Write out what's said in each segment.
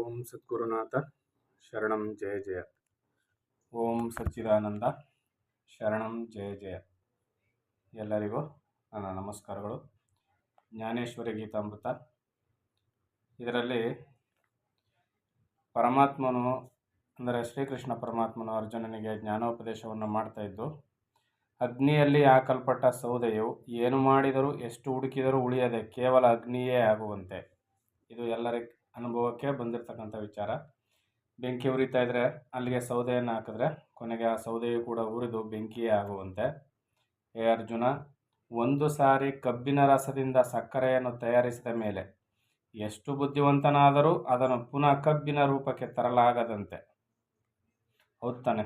ಓಂ ಸದ್ಗುರುನಾಥ ಶರಣಂ ಜಯ ಜಯ. ಓಂ ಸಚ್ಚಿದಾನಂದ ಶರಣಂ ಜಯ ಜಯ. ಎಲ್ಲರಿಗೂ ನನ್ನ ನಮಸ್ಕಾರಗಳು. ಜ್ಞಾನೇಶ್ವರಿ ಗೀತಾಮೃತ ಇದರಲ್ಲಿ ಪರಮಾತ್ಮನು ಅಂದರೆ ಶ್ರೀಕೃಷ್ಣ ಪರಮಾತ್ಮನು ಅರ್ಜುನನಿಗೆ ಜ್ಞಾನೋಪದೇಶವನ್ನು ಮಾಡ್ತಾ ಇದ್ದು, ಅಗ್ನಿಯಲ್ಲಿ ಹಾಕಲ್ಪಟ್ಟ ಸೌದೆಯು ಏನು ಮಾಡಿದರೂ ಎಷ್ಟು ಹುಡುಕಿದರೂ ಉಳಿಯದೆ ಕೇವಲ ಅಗ್ನಿಯೇ ಆಗುವಂತೆ. ಇದು ಎಲ್ಲರ ಅನುಭವಕ್ಕೆ ಬಂದಿರತಕ್ಕಂಥ ವಿಚಾರ. ಬೆಂಕಿ ಉರಿತಾ ಇದ್ದರೆ ಅಲ್ಲಿಗೆ ಸೌದೆಯನ್ನು ಹಾಕಿದ್ರೆ ಕೊನೆಗೆ ಆ ಸೌದೆಯು ಕೂಡ ಉರಿದು ಬೆಂಕಿಯೇ ಆಗುವಂತೆ. ಹೇ ಅರ್ಜುನ, ಒಂದು ಸಾರಿ ಕಬ್ಬಿನ ರಸದಿಂದ ಸಕ್ಕರೆಯನ್ನು ತಯಾರಿಸಿದ ಮೇಲೆ ಎಷ್ಟು ಬುದ್ಧಿವಂತನಾದರೂ ಅದನ್ನು ಪುನಃ ಕಬ್ಬಿನ ರೂಪಕ್ಕೆ ತರಲಾಗದಂತೆ. ಹೌದು ತಾನೆ?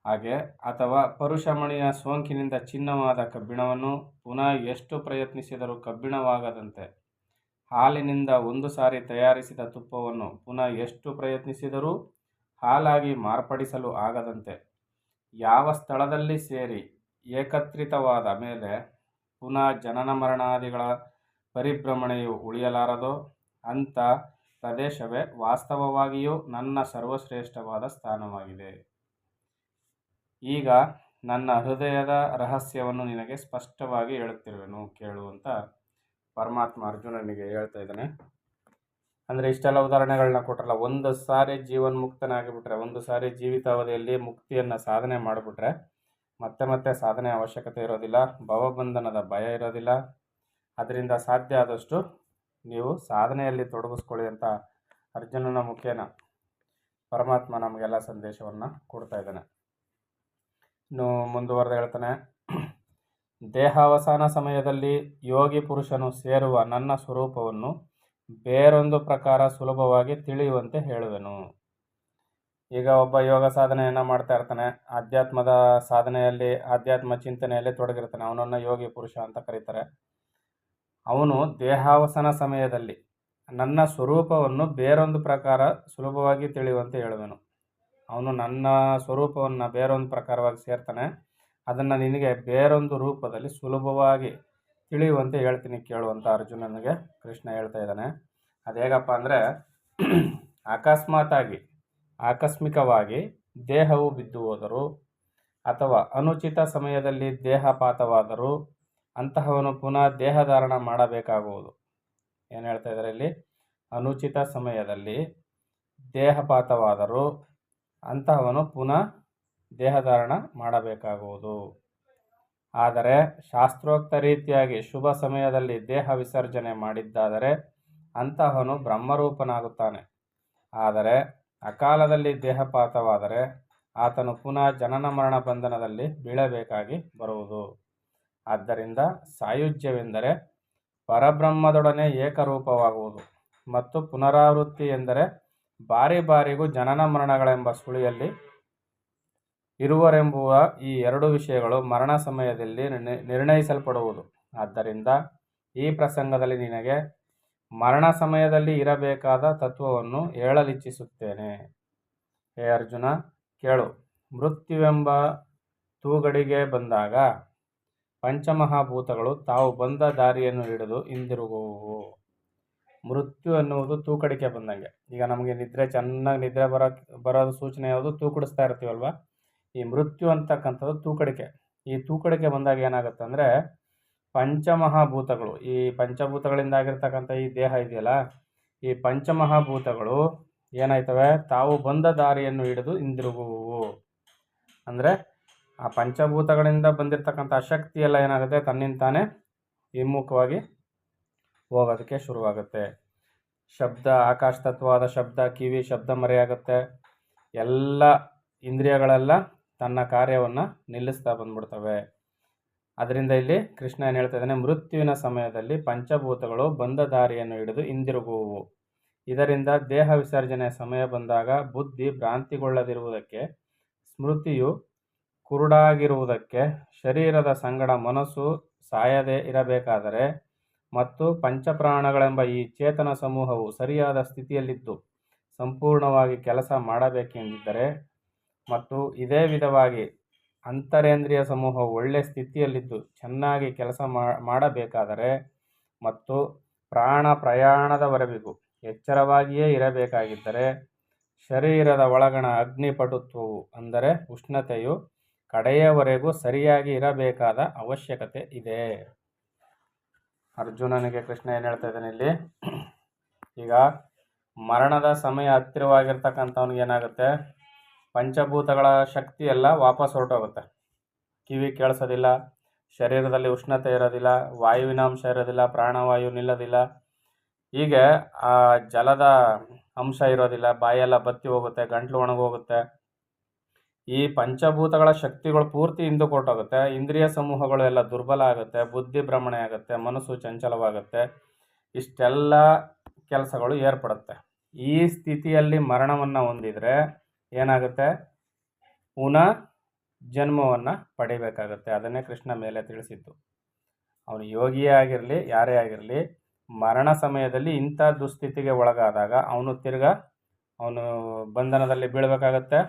ಹಾಗೆ ಅಥವಾ ಪರುಷಮಣಿಯ ಸೋಂಕಿನಿಂದ ಚಿನ್ನವಾದ ಕಬ್ಬಿಣವನ್ನು ಪುನಃ ಎಷ್ಟು ಪ್ರಯತ್ನಿಸಿದರೂ ಕಬ್ಬಿಣವಾಗದಂತೆ, ಹಾಲಿನಿಂದ ಒಂದು ಸಾರಿ ತಯಾರಿಸಿದ ತುಪ್ಪವನ್ನು ಪುನಃ ಎಷ್ಟು ಪ್ರಯತ್ನಿಸಿದರೂ ಹಾಲಾಗಿ ಮಾರ್ಪಡಿಸಲು ಆಗದಂತೆ, ಯಾವ ಸ್ಥಳದಲ್ಲಿ ಸೇರಿ ಏಕತ್ರಿತವಾದ ಮೇಲೆ ಪುನಃ ಜನನ ಮರಣಾದಿಗಳ ಪರಿಭ್ರಮಣೆಯು ಉಳಿಯಲಾರದೋ ಅಂಥ ಪ್ರದೇಶವೇ ವಾಸ್ತವವಾಗಿಯೂ ನನ್ನ ಸರ್ವಶ್ರೇಷ್ಠವಾದ ಸ್ಥಾನವಾಗಿದೆ. ಈಗ ನನ್ನ ಹೃದಯದ ರಹಸ್ಯವನ್ನು ನಿನಗೆ ಸ್ಪಷ್ಟವಾಗಿ ಹೇಳುತ್ತಿರುವೆನು, ಕೇಳು ಅಂತ ಪರಮಾತ್ಮ ಅರ್ಜುನನಿಗೆ ಹೇಳ್ತಾ ಇದ್ದಾನೆ. ಅಂದರೆ ಇಷ್ಟೆಲ್ಲ ಉದಾಹರಣೆಗಳನ್ನ ಕೊಟ್ಟರಲ್ಲ, ಒಂದು ಸಾರಿ ಜೀವನ್ಮುಕ್ತನಾಗಿಬಿಟ್ರೆ, ಒಂದು ಸಾರಿ ಜೀವಿತಾವಧಿಯಲ್ಲಿ ಮುಕ್ತಿಯನ್ನು ಸಾಧನೆ ಮಾಡಿಬಿಟ್ರೆ ಮತ್ತೆ ಮತ್ತೆ ಸಾಧನೆ ಅವಶ್ಯಕತೆ ಇರೋದಿಲ್ಲ, ಭವಬಂಧನದ ಭಯ ಇರೋದಿಲ್ಲ. ಅದರಿಂದ ಸಾಧ್ಯ ಆದಷ್ಟು ನೀವು ಸಾಧನೆಯಲ್ಲಿ ತೊಡಗಿಸ್ಕೊಳ್ಳಿ ಅಂತ ಅರ್ಜುನನ ಮುಖೇನ ಪರಮಾತ್ಮ ನಮಗೆಲ್ಲ ಸಂದೇಶವನ್ನು ಕೊಡ್ತಾ ಇದ್ದಾನೆ. ಇನ್ನು ಮುಂದುವರೆದು ಹೇಳ್ತಾನೆ, ದೇಹಾವಸಾನ ಸಮಯದಲ್ಲಿ ಯೋಗಿ ಪುರುಷನು ಸೇರುವ ನನ್ನ ಸ್ವರೂಪವನ್ನು ಬೇರೊಂದು ಪ್ರಕಾರ ಸುಲಭವಾಗಿ ತಿಳಿಯುವಂತೆ ಹೇಳುವೆನು. ಈಗ ಒಬ್ಬ ಯೋಗ ಸಾಧನೆಯನ್ನು ಮಾಡ್ತಾ ಇರ್ತಾನೆ, ಆಧ್ಯಾತ್ಮದ ಸಾಧನೆಯಲ್ಲಿ ಆಧ್ಯಾತ್ಮ ಚಿಂತನೆಯಲ್ಲಿ ತೊಡಗಿರ್ತಾನೆ, ಅವನನ್ನು ಯೋಗಿ ಪುರುಷ ಅಂತ ಕರೀತಾರೆ. ಅವನು ದೇಹಾವಸಾನ ಸಮಯದಲ್ಲಿ ನನ್ನ ಸ್ವರೂಪವನ್ನು ಬೇರೊಂದು ಪ್ರಕಾರ ಸುಲಭವಾಗಿ ತಿಳಿಯುವಂತೆ ಹೇಳುವೆನು. ಅವನು ನನ್ನ ಸ್ವರೂಪವನ್ನು ಬೇರೊಂದು ಪ್ರಕಾರವಾಗಿ ಸೇರ್ತಾನೆ, ಅದನ್ನು ನಿನಗೆ ಬೇರೊಂದು ರೂಪದಲ್ಲಿ ಸುಲಭವಾಗಿ ತಿಳಿಯುವಂತೆ ಹೇಳ್ತೀನಿ, ಕೇಳುವಂಥ ಅರ್ಜುನನಿಗೆ ಕೃಷ್ಣ ಹೇಳ್ತಾ ಇದ್ದಾನೆ. ಅದು ಹೇಗಪ್ಪ ಅಂದರೆ, ಆಕಸ್ಮಿಕವಾಗಿ ದೇಹವು ಬಿದ್ದು ಹೋದರೂ ಅಥವಾ ಅನುಚಿತ ಸಮಯದಲ್ಲಿ ದೇಹಪಾತವಾದರೂ ಅಂತಹವನು ಪುನಃ ದೇಹಧಾರಣ ಮಾಡಬೇಕಾಗುವುದು. ಏನು ಹೇಳ್ತಾ ಇದ್ದಾರೆ ಇಲ್ಲಿ? ಅನುಚಿತ ಸಮಯದಲ್ಲಿ ದೇಹಪಾತವಾದರೂ ಅಂತಹವನು ಪುನಃ ದೇಹಧಾರಣ ಮಾಡಬೇಕಾಗುವುದು. ಆದರೆ ಶಾಸ್ತ್ರೋಕ್ತ ರೀತಿಯಾಗಿ ಶುಭ ಸಮಯದಲ್ಲಿ ದೇಹ ವಿಸರ್ಜನೆ ಮಾಡಿದ್ದಾದರೆ ಅಂತಹವನು ಬ್ರಹ್ಮರೂಪನಾಗುತ್ತಾನೆ. ಆದರೆ ಅಕಾಲದಲ್ಲಿ ದೇಹಪಾತವಾದರೆ ಆತನು ಪುನಃ ಜನನ ಮರಣ ಬಂಧನದಲ್ಲಿ ಬೀಳಬೇಕಾಗಿ ಬರುವುದು. ಆದ್ದರಿಂದ ಸಾಯುಜ್ಯವೆಂದರೆ ಪರಬ್ರಹ್ಮದೊಡನೆ ಏಕರೂಪವಾಗುವುದು ಮತ್ತು ಪುನರಾವೃತ್ತಿ ಎಂದರೆ ಬಾರಿ ಬಾರಿಗೂ ಜನನ ಮರಣಗಳೆಂಬ ಸುಳಿಯಲ್ಲಿ ಇರುವರೆಂಬುವ ಈ ಎರಡು ವಿಷಯಗಳು ಮರಣ ಸಮಯದಲ್ಲಿ ನಿರ್ಣಯಿಸಲ್ಪಡುವುದು. ಆದ್ದರಿಂದ ಈ ಪ್ರಸಂಗದಲ್ಲಿ ನಿನಗೆ ಮರಣ ಸಮಯದಲ್ಲಿ ಇರಬೇಕಾದ ತತ್ವವನ್ನು ಹೇಳಲಿಚ್ಛಿಸುತ್ತೇನೆ. ಹೇ ಅರ್ಜುನ, ಕೇಳು. ಮೃತ್ಯುವೆಂಬ ತೂಗಡಿಗೆ ಬಂದಾಗ ಪಂಚಮಹಾಭೂತಗಳು ತಾವು ಬಂದ ದಾರಿಯನ್ನು ಹಿಡಿದು ಹಿಂದಿರುಗುವು. ಮೃತ್ಯು ಎನ್ನುವುದು ತೂಕಡಿಕೆ ಬಂದಂಗೆ. ಈಗ ನಮಗೆ ಚೆನ್ನಾಗಿ ನಿದ್ರೆ ಬರೋದು ಸೂಚನೆ ಯಾವುದು? ತೂಕಡಿಸ್ತಾ ಇರ್ತೀವಲ್ವ. ಈ ಮೃತ್ಯು ಅಂತಕ್ಕಂಥದ್ದು ತೂಕಡಿಕೆ. ಈ ತೂಕಡಿಕೆ ಬಂದಾಗ ಏನಾಗುತ್ತೆ ಅಂದರೆ, ಪಂಚಮಹಾಭೂತಗಳು, ಈ ಪಂಚಭೂತಗಳಿಂದ ಆಗಿರ್ತಕ್ಕಂಥ ಈ ದೇಹ ಇದೆಯಲ್ಲ, ಈ ಪಂಚಮಹಾಭೂತಗಳು ಏನಾಯ್ತವೆ? ತಾವು ಬಂದ ದಾರಿಯನ್ನು ಹಿಡಿದು ಹಿಂದಿರುಗುವು. ಅಂದರೆ ಆ ಪಂಚಭೂತಗಳಿಂದ ಬಂದಿರತಕ್ಕಂಥ ಶಕ್ತಿ ಎಲ್ಲ ಏನಾಗುತ್ತೆ? ತನ್ನಿಂತಾನೇ ಹಿಮ್ಮುಖವಾಗಿ ಹೋಗೋದಕ್ಕೆ ಶುರುವಾಗುತ್ತೆ. ಶಬ್ದ, ಆಕಾಶ ತತ್ವವಾದ ಶಬ್ದ, ಕಿವಿ ಶಬ್ದ ಮರೆಯಾಗುತ್ತೆ. ಎಲ್ಲ ಇಂದ್ರಿಯಗಳೆಲ್ಲ ತನ್ನ ಕಾರ್ಯವನ್ನು ನಿಲ್ಲಿಸ್ತಾ ಬಂದ್ಬಿಡ್ತವೆ. ಅದರಿಂದ ಇಲ್ಲಿ ಕೃಷ್ಣ ಏನು ಹೇಳ್ತಾ ಇದ್ದಾನೆ? ಮೃತ್ಯುವಿನ ಸಮಯದಲ್ಲಿ ಪಂಚಭೂತಗಳು ಬಂದ ದಾರಿಯನ್ನು ಹಿಡಿದು ಹಿಂದಿರುಗುವು. ಇದರಿಂದ ದೇಹ ವಿಸರ್ಜನೆ ಸಮಯ ಬಂದಾಗ ಬುದ್ಧಿ ಭ್ರಾಂತಿಗೊಳ್ಳದಿರುವುದಕ್ಕೆ, ಸ್ಮೃತಿಯು ಕುರುಡಾಗಿರುವುದಕ್ಕೆ, ಶರೀರದ ಸಂಗಡ ಮನಸ್ಸು ಸಾಯದೆ ಇರಬೇಕಾದರೆ ಮತ್ತು ಪಂಚಪ್ರಾಣಗಳೆಂಬ ಈ ಚೇತನ ಸಮೂಹವು ಸರಿಯಾದ ಸ್ಥಿತಿಯಲ್ಲಿದ್ದು ಸಂಪೂರ್ಣವಾಗಿ ಕೆಲಸ ಮಾಡಬೇಕೆಂದಿದ್ದರೆ ಮತ್ತು ಇದೇ ವಿಧವಾಗಿ ಅಂತರೇಂದ್ರಿಯ ಸಮೂಹವು ಒಳ್ಳೆಯ ಸ್ಥಿತಿಯಲ್ಲಿದ್ದು ಚೆನ್ನಾಗಿ ಕೆಲಸ ಮಾಡಬೇಕಾದರೆ ಮತ್ತು ಪ್ರಾಣ ಪ್ರಯಾಣದವರೆಗೂ ಎಚ್ಚರವಾಗಿಯೇ ಇರಬೇಕಾಗಿದ್ದರೆ ಶರೀರದ ಒಳಗಣ ಅಗ್ನಿಪಟುತ್ವವು ಅಂದರೆ ಉಷ್ಣತೆಯು ಕಡೆಯವರೆಗೂ ಸರಿಯಾಗಿ ಇರಬೇಕಾದ ಅವಶ್ಯಕತೆ ಇದೆ. ಅರ್ಜುನನಿಗೆ ಕೃಷ್ಣ ಏನು ಹೇಳ್ತಾ ಇದ್ದಾನೆ ಇಲ್ಲಿ, ಈಗ ಮರಣದ ಸಮಯ ಹತ್ತಿರವಾಗಿರ್ತಕ್ಕಂಥವ್ನಿಗೆ ಏನಾಗುತ್ತೆ, ಪಂಚಭೂತಗಳ ಶಕ್ತಿ ಎಲ್ಲ ವಾಪಸ್ ಹೊರಟೋಗುತ್ತೆ. ಕಿವಿ ಕೇಳಿಸೋದಿಲ್ಲ, ಶರೀರದಲ್ಲಿ ಉಷ್ಣತೆ ಇರೋದಿಲ್ಲ, ವಾಯುವಿನ ಅಂಶ ಇರೋದಿಲ್ಲ, ಪ್ರಾಣವಾಯು ನಿಲ್ಲೋದಿಲ್ಲ, ಹೀಗೆ ಆ ಜಲದ ಅಂಶ ಇರೋದಿಲ್ಲ, ಬಾಯೆಲ್ಲ ಬತ್ತಿ ಹೋಗುತ್ತೆ, ಗಂಟ್ಲು ಒಣಗೋಗುತ್ತೆ. ಈ ಪಂಚಭೂತಗಳ ಶಕ್ತಿಗಳು ಪೂರ್ತಿ ಹಿಂದಕ್ಕೆ ಹೊರಟೋಗುತ್ತೆ. ಇಂದ್ರಿಯ ಸಮೂಹಗಳು ಎಲ್ಲ ದುರ್ಬಲ ಆಗುತ್ತೆ, ಬುದ್ಧಿ ಭ್ರಮಣೆ ಆಗುತ್ತೆ, ಮನಸ್ಸು ಚಂಚಲವಾಗುತ್ತೆ. ಇಷ್ಟೆಲ್ಲ ಕೆಲಸಗಳು ಏರ್ಪಡುತ್ತೆ. ಈ ಸ್ಥಿತಿಯಲ್ಲಿ ಮರಣವನ್ನು ಹೊಂದಿದರೆ ಏನಾಗುತ್ತೆ, ಪುನಃ ಜನ್ಮವನ್ನು ಪಡಿಬೇಕಾಗುತ್ತೆ. ಅದನ್ನೇ ಕೃಷ್ಣ ಮೇಲೆ ತಿಳಿಸಿದ್ದು. ಅವನು ಯೋಗಿಯೇ ಆಗಿರಲಿ, ಯಾರೇ ಆಗಿರಲಿ, ಮರಣ ಸಮಯದಲ್ಲಿ ಇಂಥ ದುಸ್ಥಿತಿಗೆ ಒಳಗಾದಾಗ ಅವನು ಬಂಧನದಲ್ಲಿ ಬೀಳಬೇಕಾಗತ್ತೆ.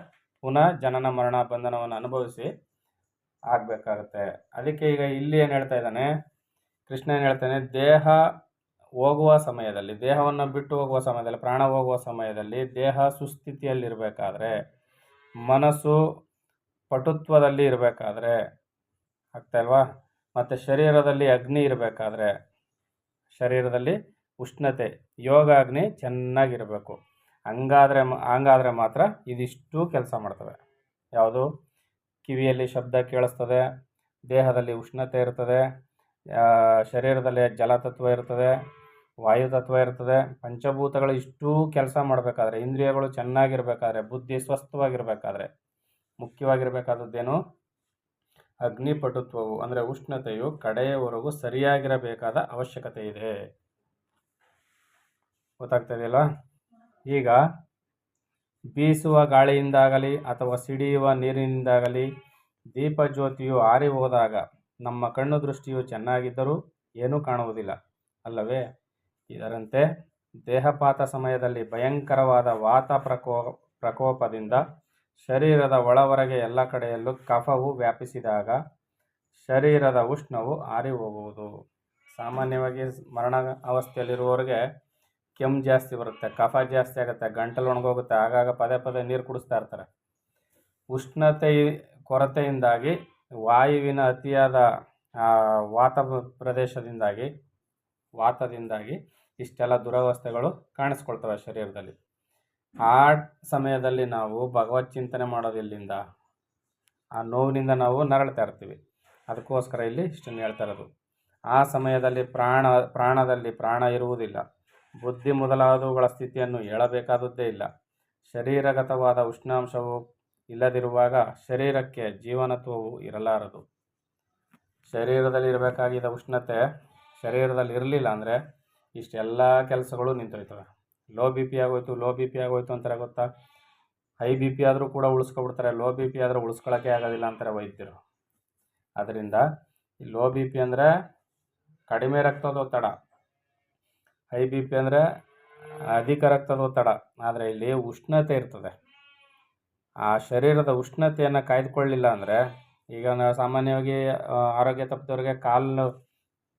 ಪುನಃ ಜನನ ಮರಣ ಬಂಧನವನ್ನು ಅನುಭವಿಸಿ ಆಗಬೇಕಾಗತ್ತೆ. ಅದಕ್ಕೆ ಈಗ ಇಲ್ಲಿ ಏನು ಹೇಳ್ತಾ ಇದ್ದಾನೆ ಕೃಷ್ಣ, ಏನು ಹೇಳ್ತಾನೆ, ದೇಹ ಹೋಗುವ ಸಮಯದಲ್ಲಿ, ದೇಹವನ್ನು ಬಿಟ್ಟು ಹೋಗುವ ಸಮಯದಲ್ಲಿ, ಪ್ರಾಣ ಹೋಗುವ ಸಮಯದಲ್ಲಿ ದೇಹ ಸುಸ್ಥಿತಿಯಲ್ಲಿರಬೇಕಾದ್ರೆ, ಮನಸ್ಸು ಪಟುತ್ವದಲ್ಲಿ ಇರಬೇಕಾದ್ರೆ, ಆಗ್ತಾಯಿಲ್ವಾ, ಮತ್ತು ಶರೀರದಲ್ಲಿ ಅಗ್ನಿ ಇರಬೇಕಾದ್ರೆ, ಶರೀರದಲ್ಲಿ ಉಷ್ಣತೆ ಯೋಗಾಗ್ನಿ ಚೆನ್ನಾಗಿರಬೇಕು. ಹಂಗಾದರೆ ಮಾತ್ರ ಇದಿಷ್ಟು ಕೆಲಸ ಮಾಡ್ತವೆ. ಯಾವುದು, ಕಿವಿಯಲ್ಲಿ ಶಬ್ದ ಕೇಳಿಸ್ತದೆ, ದೇಹದಲ್ಲಿ ಉಷ್ಣತೆ ಇರ್ತದೆ, ಶರೀರದಲ್ಲಿ ಜಲತತ್ವ ಇರ್ತದೆ, ವಾಯುತತ್ವ ಇರ್ತದೆ. ಪಂಚಭೂತಗಳು ಇಷ್ಟೂ ಕೆಲಸ ಮಾಡಬೇಕಾದ್ರೆ, ಇಂದ್ರಿಯಗಳು ಚೆನ್ನಾಗಿರ್ಬೇಕಾದ್ರೆ, ಬುದ್ಧಿ ಸ್ವಸ್ಥವಾಗಿರಬೇಕಾದ್ರೆ, ಮುಖ್ಯವಾಗಿರಬೇಕಾದದ್ದೇನು, ಅಗ್ನಿಪಟುತ್ವವು ಅಂದರೆ ಉಷ್ಣತೆಯು ಕಡೆಯವರೆಗೂ ಸರಿಯಾಗಿರಬೇಕಾದ ಅವಶ್ಯಕತೆ ಇದೆ. ಗೊತ್ತಾಗ್ತದೆಯಲ್ಲ. ಈಗ ಬೀಸುವ ಗಾಳಿಯಿಂದಾಗಲಿ ಅಥವಾ ಸಿಡಿಯುವ ನೀರಿನಿಂದಾಗಲಿ ದೀಪಜ್ಯೋತಿಯು ಆರಿ ಹೋದಾಗ ನಮ್ಮ ಕಣ್ಣು ದೃಷ್ಟಿಯು ಚೆನ್ನಾಗಿದ್ದರೂ ಏನೂ ಕಾಣುವುದಿಲ್ಲ ಅಲ್ಲವೇ? ಇದರಂತೆ ದೇಹಪಾತ ಸಮಯದಲ್ಲಿ ಭಯಂಕರವಾದ ವಾತ ಪ್ರಕೋಪದಿಂದ ಶರೀರದ ಒಳವರೆಗೆ ಎಲ್ಲ ಕಡೆಯಲ್ಲೂ ಕಫವು ವ್ಯಾಪಿಸಿದಾಗ ಶರೀರದ ಉಷ್ಣವು ಆರಿ ಹೋಗುವುದು. ಸಾಮಾನ್ಯವಾಗಿ ಮರಣ ಅವಸ್ಥೆಯಲ್ಲಿರುವವರಿಗೆ ಕೆಮ್ಮು ಜಾಸ್ತಿ ಬರುತ್ತೆ, ಕಫ ಜಾಸ್ತಿ ಆಗುತ್ತೆ, ಗಂಟಲು ಒಣಗೋಗುತ್ತೆ, ಆಗಾಗ ಪದೇ ಪದೇ ನೀರು ಕುಡಿಸ್ತಾ ಇರ್ತಾರೆ. ಉಷ್ಣತೆ ಕೊರತೆಯಿಂದಾಗಿ, ವಾಯುವಿನ ಅತಿಯಾದ ವಾತದಿಂದಾಗಿ ಇಷ್ಟೆಲ್ಲ ದುರವಸ್ಥೆಗಳು ಕಾಣಿಸ್ಕೊಳ್ತವೆ ಶರೀರದಲ್ಲಿ. ಆ ಸಮಯದಲ್ಲಿ ನಾವು ಭಗವತ್ ಚಿಂತನೆ ಮಾಡೋದಿಲ್ಲಿಂದ, ಆ ನೋವಿನಿಂದ ನಾವು ನರಳ್ತಾ ಇರ್ತೀವಿ. ಅದಕ್ಕೋಸ್ಕರ ಇಲ್ಲಿ ಇಷ್ಟನ್ನು ಹೇಳ್ತಾ ಇರೋದು. ಆ ಸಮಯದಲ್ಲಿ ಪ್ರಾಣದಲ್ಲಿ ಪ್ರಾಣ ಇರುವುದಿಲ್ಲ, ಬುದ್ಧಿ ಮೊದಲಾದವುಗಳ ಸ್ಥಿತಿಯನ್ನು ಹೇಳಬೇಕಾದದ್ದೇ ಇಲ್ಲ. ಶರೀರಗತವಾದ ಉಷ್ಣಾಂಶವು ಇಲ್ಲದಿರುವಾಗ ಶರೀರಕ್ಕೆ ಜೀವನತ್ವವು ಇರಲಾರದು. ಶರೀರದಲ್ಲಿ ಇರಬೇಕಾಗಿದ್ದ ಉಷ್ಣತೆ ಶರೀರದಲ್ಲಿ ಇರಲಿಲ್ಲ ಅಂದರೆ ಇಷ್ಟೆಲ್ಲ ಕೆಲಸಗಳು ನಿಂತೋಯ್ತವೆ. ಲೋ ಬಿ ಪಿ ಆಗೋಯ್ತು ಅಂತಾರೆ, ಗೊತ್ತಾ? ಹೈ ಬಿ ಪಿ ಆದರೂ ಕೂಡ ಉಳಿಸ್ಕೊಬಿಡ್ತಾರೆ, ಲೋ ಬಿ ಪಿ ಆದರೆ ಉಳಿಸ್ಕೊಳ್ಳೋಕ್ಕೆ ಆಗೋದಿಲ್ಲ ಅಂತಾರೆ ವೈದ್ಯರು. ಅದರಿಂದ ಈ ಲೋ ಬಿ ಪಿ ಅಂದರೆ ಕಡಿಮೆ ರಕ್ತದೊತ್ತಡ, ಹೈ ಬಿ ಪಿ ಅಂದರೆ ಅಧಿಕ ರಕ್ತದೊತ್ತಡ. ಆದರೆ ಇಲ್ಲಿ ಉಷ್ಣತೆ ಇರ್ತದೆ. ಆ ಶರೀರದ ಉಷ್ಣತೆಯನ್ನು ಕಾಯ್ದುಕೊಳ್ಳಿಲ್ಲ ಅಂದರೆ, ಈಗ ಸಾಮಾನ್ಯವಾಗಿ ಆರೋಗ್ಯ ತಪ್ಪಿದವ್ರಿಗೆ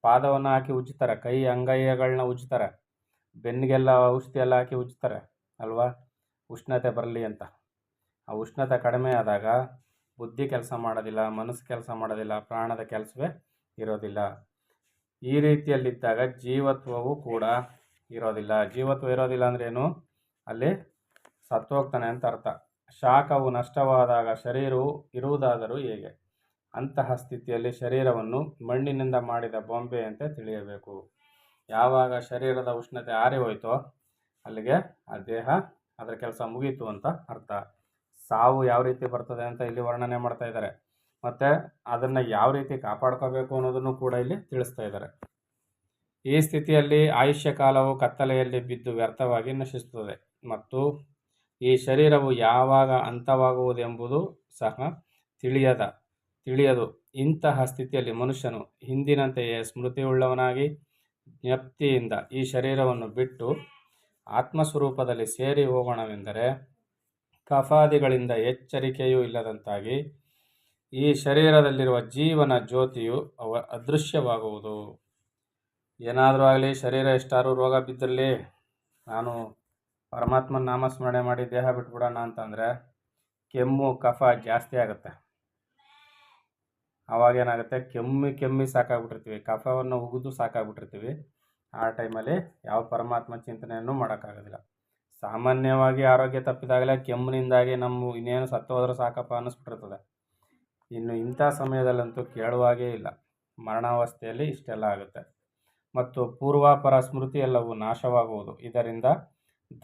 ಪಾದವನ್ನು ಹಾಕಿ ಉಜ್ಜುತ್ತಾರೆ, ಕೈ ಅಂಗೈಗಳನ್ನ ಉಜ್ಜುತ್ತಾರೆ, ಬೆನ್ನಿಗೆಲ್ಲ ಔಷಧಿ ಎಲ್ಲ ಹಾಕಿ ಉಜ್ಜುತ್ತಾರೆ ಅಲ್ವಾ, ಉಷ್ಣತೆ ಬರಲಿ ಅಂತ. ಆ ಉಷ್ಣತೆ ಕಡಿಮೆ ಆದಾಗ ಬುದ್ಧಿ ಕೆಲಸ ಮಾಡೋದಿಲ್ಲ, ಮನಸ್ಸು ಕೆಲಸ ಮಾಡೋದಿಲ್ಲ, ಪ್ರಾಣದ ಕೆಲಸವೇ ಇರೋದಿಲ್ಲ. ಈ ರೀತಿಯಲ್ಲಿದ್ದಾಗ ಜೀವತ್ವವು ಕೂಡ ಇರೋದಿಲ್ಲ. ಜೀವತ್ವ ಇರೋದಿಲ್ಲ ಅಂದರೆ ಏನು, ಅಲ್ಲಿ ಸತ್ತೋಗ್ತಾನೆ ಅಂತ ಅರ್ಥ. ಶಾಖವು ನಷ್ಟವಾದಾಗ ಶರೀರವು ಇರುವುದಾದರೂ ಹೇಗೆ? ಅಂತಹ ಸ್ಥಿತಿಯಲ್ಲಿ ಶರೀರವನ್ನು ಮಣ್ಣಿನಿಂದ ಮಾಡಿದ ಬೊಂಬೆಯಂತೆ ತಿಳಿಯಬೇಕು. ಯಾವಾಗ ಶರೀರದ ಉಷ್ಣತೆ ಆರಿ ಹೋಯ್ತೋ ಅಲ್ಲಿಗೆ ಆ ದೇಹ ಅದರ ಕೆಲಸ ಮುಗೀತು ಅಂತ ಅರ್ಥ. ಸಾವು ಯಾವ ರೀತಿ ಬರ್ತದೆ ಅಂತ ಇಲ್ಲಿ ವರ್ಣನೆ ಮಾಡ್ತಾ ಇದ್ದಾರೆ. ಮತ್ತು ಅದನ್ನು ಯಾವ ರೀತಿ ಕಾಪಾಡ್ಕೋಬೇಕು ಅನ್ನೋದನ್ನು ಕೂಡ ಇಲ್ಲಿ ತಿಳಿಸ್ತಾ ಇದ್ದಾರೆ. ಈ ಸ್ಥಿತಿಯಲ್ಲಿ ಆಯುಷ್ಯ ಕಾಲವು ಕತ್ತಲೆಯಲ್ಲಿ ಬಿದ್ದು ವ್ಯರ್ಥವಾಗಿ ನಶಿಸುತ್ತದೆ ಮತ್ತು ಈ ಶರೀರವು ಯಾವಾಗ ಅಂತ್ಯವಾಗುವುದೆಂಬುದು ಸಹ ತಿಳಿಯದು. ಇಂತಹ ಸ್ಥಿತಿಯಲ್ಲಿ ಮನುಷ್ಯನು ಹಿಂದಿನಂತೆಯೇ ಸ್ಮೃತಿಯುಳ್ಳವನಾಗಿ ಜ್ಞಪ್ತಿಯಿಂದ ಈ ಶರೀರವನ್ನು ಬಿಟ್ಟು ಆತ್ಮಸ್ವರೂಪದಲ್ಲಿ ಸೇರಿ ಹೋಗೋಣವೆಂದರೆ ಕಫಾದಿಗಳಿಂದ ಎಚ್ಚರಿಕೆಯೂ ಇಲ್ಲದಂತಾಗಿ ಈ ಶರೀರದಲ್ಲಿರುವ ಜೀವನ ಜ್ಯೋತಿಯು ಅದೃಶ್ಯವಾಗುವುದು. ಏನಾದರೂ ಆಗಲಿ, ಶರೀರ ಎಷ್ಟಾದರೂ ರೋಗ ಬಿದ್ದಿರಲಿ, ನಾನು ಪರಮಾತ್ಮನ ನಾಮಸ್ಮರಣೆ ಮಾಡಿ ದೇಹ ಬಿಟ್ಬಿಡೋಣ ಅಂತಂದರೆ ಕೆಮ್ಮು ಕಫ ಜಾಸ್ತಿ ಆಗುತ್ತೆ. ಆವಾಗೇನಾಗುತ್ತೆ, ಕೆಮ್ಮಿ ಸಾಕಾಗ್ಬಿಟ್ಟಿರ್ತೀವಿ, ಕಫವನ್ನು ಉಗಿದು ಸಾಕಾಗ್ಬಿಟ್ಟಿರ್ತೀವಿ. ಆ ಟೈಮಲ್ಲಿ ಯಾವ ಪರಮಾತ್ಮ ಚಿಂತನೆಯನ್ನು ಮಾಡೋಕ್ಕಾಗೋದಿಲ್ಲ. ಸಾಮಾನ್ಯವಾಗಿ ಆರೋಗ್ಯ ತಪ್ಪಿದಾಗಲೇ ಕೆಮ್ಮಿನಿಂದಾಗಿ ನಮ್ಮ ಇನ್ನೇನು ಸತ್ತೋದ್ರೂ ಸಾಕಪ್ಪ ಅನ್ನಿಸ್ಬಿಟ್ಟಿರ್ತದೆ. ಇನ್ನು ಇಂಥ ಸಮಯದಲ್ಲಂತೂ ಕೇಳುವಾಗೇ ಇಲ್ಲ. ಮರಣಾವಸ್ಥೆಯಲ್ಲಿ ಇಷ್ಟೆಲ್ಲ ಆಗುತ್ತೆ. ಮತ್ತು ಪೂರ್ವಾಪರ ಸ್ಮೃತಿ ಎಲ್ಲವೂ ನಾಶವಾಗುವುದು. ಇದರಿಂದ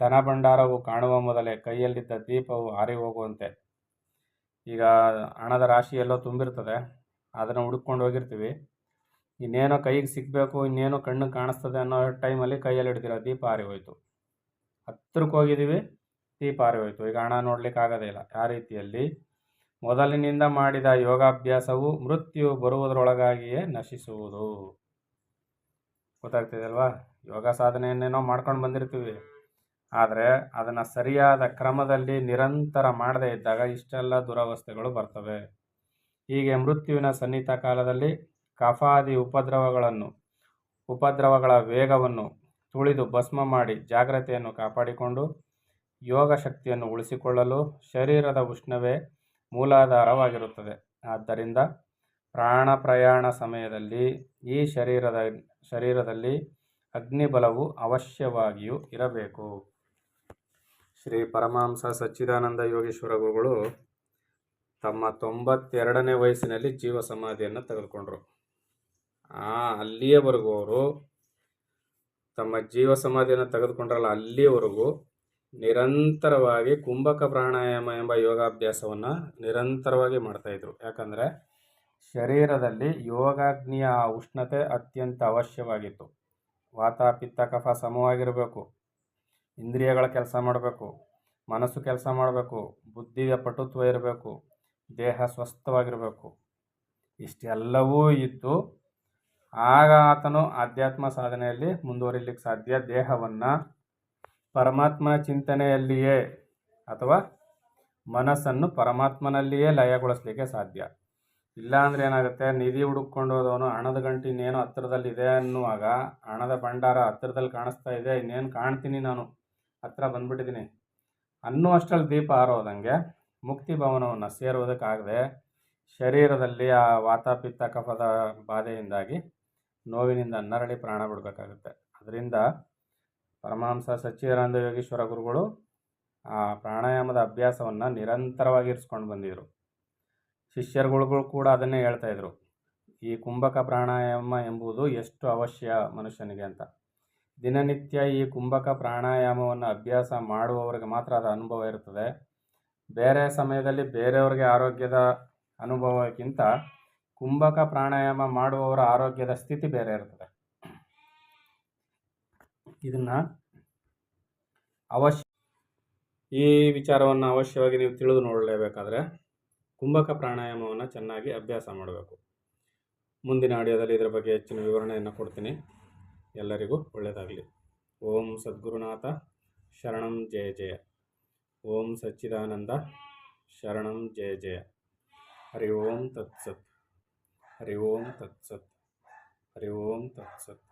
ಧನಭಂಡಾರವು ಕಾಣುವ ಮೊದಲೇ ಕೈಯಲ್ಲಿದ್ದ ದೀಪವು ಆರಿ ಹೋಗುವಂತೆ. ಈಗ ಹಣದ ರಾಶಿ ಎಲ್ಲೋ ತುಂಬಿರ್ತದೆ, ಅದನ್ನು ಹುಡುಕೊಂಡು ಹೋಗಿರ್ತೀವಿ. ಇನ್ನೇನೋ ಕೈಗೆ ಸಿಗಬೇಕು, ಇನ್ನೇನೋ ಕಣ್ಣಿಗೆ ಕಾಣಿಸ್ತದೆ ಅನ್ನೋ ಟೈಮಲ್ಲಿ ಕೈಯಲ್ಲಿ ಹಿಡ್ದಿರೋ ದೀಪ ಆರಿ ಹೋಯಿತು. ಹತ್ರಕ್ಕೆ ಹೋಗಿದ್ದೀವಿ, ದೀಪ ಆರಿ ಹೋಯಿತು. ಈಗ ಹಣ ನೋಡ್ಲಿಕ್ಕೆ ಆಗೋದೇ ಇಲ್ಲ. ಆ ರೀತಿಯಲ್ಲಿ ಮೊದಲಿನಿಂದ ಮಾಡಿದ ಯೋಗಾಭ್ಯಾಸವು ಮೃತ್ಯು ಬರುವುದರೊಳಗಾಗಿಯೇ ನಶಿಸುವುದು. ಗೊತ್ತಾಗ್ತಿದೆ ಅಲ್ವಾ? ಯೋಗ ಸಾಧನೆಯನ್ನೇನೋ ಮಾಡ್ಕೊಂಡು ಬಂದಿರ್ತೀವಿ, ಆದರೆ ಅದನ್ನು ಸರಿಯಾದ ಕ್ರಮದಲ್ಲಿ ನಿರಂತರ ಮಾಡದೇ ಇದ್ದಾಗ ಇಷ್ಟೆಲ್ಲ ದುರವಸ್ಥೆಗಳು ಬರ್ತವೆ. ಹೀಗೆ ಮೃತ್ಯುವಿನ ಸನ್ನಿಹಿತ ಕಾಲದಲ್ಲಿ ಕಫಾದಿ ಉಪದ್ರವಗಳ ವೇಗವನ್ನು ತುಳಿದು ಭಸ್ಮ ಮಾಡಿ ಜಾಗ್ರತೆಯನ್ನು ಕಾಪಾಡಿಕೊಂಡು ಯೋಗ ಶಕ್ತಿಯನ್ನು ಉಳಿಸಿಕೊಳ್ಳಲು ಶರೀರದ ಉಷ್ಣವೇ ಮೂಲಾಧಾರವಾಗಿರುತ್ತದೆ. ಆದ್ದರಿಂದ ಪ್ರಾಣ ಪ್ರಯಾಣ ಸಮಯದಲ್ಲಿ ಈ ಶರೀರದಲ್ಲಿ ಅಗ್ನಿಬಲವು ಅವಶ್ಯವಾಗಿಯೂ ಇರಬೇಕು. ಶ್ರೀ ಪರಮಹಂಸ ಸಚ್ಚಿದಾನಂದ ಯೋಗೀಶ್ವರ ಗುರುಗಳು ತಮ್ಮ 92ನೇ ವಯಸ್ಸಿನಲ್ಲಿ ಜೀವ ಸಮಾಧಿಯನ್ನು ತೆಗೆದುಕೊಂಡ್ರು. ಅಲ್ಲಿಯವರೆಗೂ ಅವರು ತಮ್ಮ ಜೀವ ಸಮಾಧಿಯನ್ನು ತೆಗೆದುಕೊಂಡ್ರಲ್ಲ, ಅಲ್ಲಿಯವರೆಗೂ ನಿರಂತರವಾಗಿ ಕುಂಭಕ ಪ್ರಾಣಾಯಾಮ ಎಂಬ ಯೋಗಾಭ್ಯಾಸವನ್ನು ನಿರಂತರವಾಗಿ ಮಾಡ್ತಾಯಿದ್ರು. ಯಾಕಂದರೆ ಶರೀರದಲ್ಲಿ ಯೋಗಾಗ್ನಿಯ ಉಷ್ಣತೆ ಅತ್ಯಂತ ಅವಶ್ಯವಾಗಿತ್ತು. ವಾತ ಪಿತ್ತ ಕಫ ಸಮವಾಗಿರಬೇಕು, ಇಂದ್ರಿಯಗಳ ಕೆಲಸ ಮಾಡಬೇಕು, ಮನಸ್ಸು ಕೆಲಸ ಮಾಡಬೇಕು, ಬುದ್ಧಿಯ ಪಟುತ್ವ ಇರಬೇಕು, ದೇಹ ಸ್ವಸ್ಥವಾಗಿರಬೇಕು. ಇಷ್ಟೆಲ್ಲವೂ ಇದ್ದು ಆಗ ಆತನು ಆಧ್ಯಾತ್ಮ ಸಾಧನೆಯಲ್ಲಿ ಮುಂದುವರಿಲಿಕ್ಕೆ ಸಾಧ್ಯ. ದೇಹವನ್ನು ಪರಮಾತ್ಮನ ಚಿಂತನೆಯಲ್ಲಿಯೇ ಅಥವಾ ಮನಸ್ಸನ್ನು ಪರಮಾತ್ಮನಲ್ಲಿಯೇ ಲಯಗೊಳಿಸ್ಲಿಕ್ಕೆ ಸಾಧ್ಯ. ಇಲ್ಲಾಂದರೆ ಏನಾಗುತ್ತೆ, ನಿಧಿ ಹುಡುಕೊಂಡು ಹೋದವನು ಹಣದ ಗಂಟು ಇನ್ನೇನು ಹತ್ತಿರದಲ್ಲಿದೆ ಅನ್ನುವಾಗ ಹಣದ ಭಂಡಾರ ಹತ್ತಿರದಲ್ಲಿ ಕಾಣಿಸ್ತಾ ಇದೆ, ಇನ್ನೇನು ಕಾಣ್ತೀನಿ, ನಾನು ಹತ್ರ ಬಂದ್ಬಿಟ್ಟಿದ್ದೀನಿ ಅನ್ನುವಷ್ಟರಲ್ಲಿ ದೀಪ ಆರೋದಂಗೆ ಮುಕ್ತಿ ಭವನವನ್ನು ಸೇರುವುದಕ್ಕಾಗದೆ ಶರೀರದಲ್ಲಿ ಆ ವಾತಾಪಿತ್ತ ಕಫದ ಬಾಧೆಯಿಂದಾಗಿ ನೋವಿನಿಂದ ನರಳಿ ಪ್ರಾಣ ಬಿಡಬೇಕಾಗುತ್ತೆ. ಅದರಿಂದ ಪರಮಹಂಸ ಸಚ್ಚಿದಾನಂದ ಯೋಗೀಶ್ವರ ಗುರುಗಳು ಆ ಪ್ರಾಣಾಯಾಮದ ಅಭ್ಯಾಸವನ್ನು ನಿರಂತರವಾಗಿ ಇರಿಸ್ಕೊಂಡು ಬಂದಿದ್ರು. ಶಿಷ್ಯರುಗಳು ಕೂಡ ಅದನ್ನೇ ಹೇಳ್ತಾಯಿದ್ರು, ಈ ಕುಂಭಕ ಪ್ರಾಣಾಯಾಮ ಎಂಬುದು ಎಷ್ಟು ಅವಶ್ಯ ಮನುಷ್ಯನಿಗೆ ಅಂತ. ದಿನನಿತ್ಯ ಈ ಕುಂಭಕ ಪ್ರಾಣಾಯಾಮವನ್ನು ಅಭ್ಯಾಸ ಮಾಡುವವರಿಗೆ ಮಾತ್ರ ಅದರ ಅನುಭವ ಇರ್ತದೆ. ಬೇರೆ ಸಮಯದಲ್ಲಿ ಬೇರೆಯವ್ರಿಗೆ ಆರೋಗ್ಯದ ಅನುಭವಕ್ಕಿಂತ ಕುಂಭಕ ಪ್ರಾಣಾಯಾಮ ಮಾಡುವವರ ಆರೋಗ್ಯದ ಸ್ಥಿತಿ ಬೇರೆ ಇರ್ತದೆ. ಇದನ್ನು ಈ ವಿಚಾರವನ್ನು ಅವಶ್ಯವಾಗಿ ನೀವು ತಿಳಿದು ನೋಡಲೇಬೇಕಾದ್ರೆ ಕುಂಭಕ ಪ್ರಾಣಾಯಾಮವನ್ನು ಚೆನ್ನಾಗಿ ಅಭ್ಯಾಸ ಮಾಡಬೇಕು. ಮುಂದಿನ ಆಡಿಯೋದಲ್ಲಿ ಇದರ ಬಗ್ಗೆ ಹೆಚ್ಚಿನ ವಿವರಣೆಯನ್ನು ಕೊಡ್ತೀನಿ. ಎಲ್ಲರಿಗೂ ಒಳ್ಳೆಯದಾಗಲಿ. ಓಂ ಸದ್ಗುರುನಾಥ ಶರಣಂ ಜಯ ಜಯ. ಓಂ ಸಚ್ಚಿದಾನಂದ ಶರಣಂ ಜಯ ಜಯ. ಹರಿ ಓಂ ತತ್ಸತ್. ಹರಿ ಓಂ ತತ್ಸತ್. ಹರಿ ಓಂ ತತ್ಸತ್.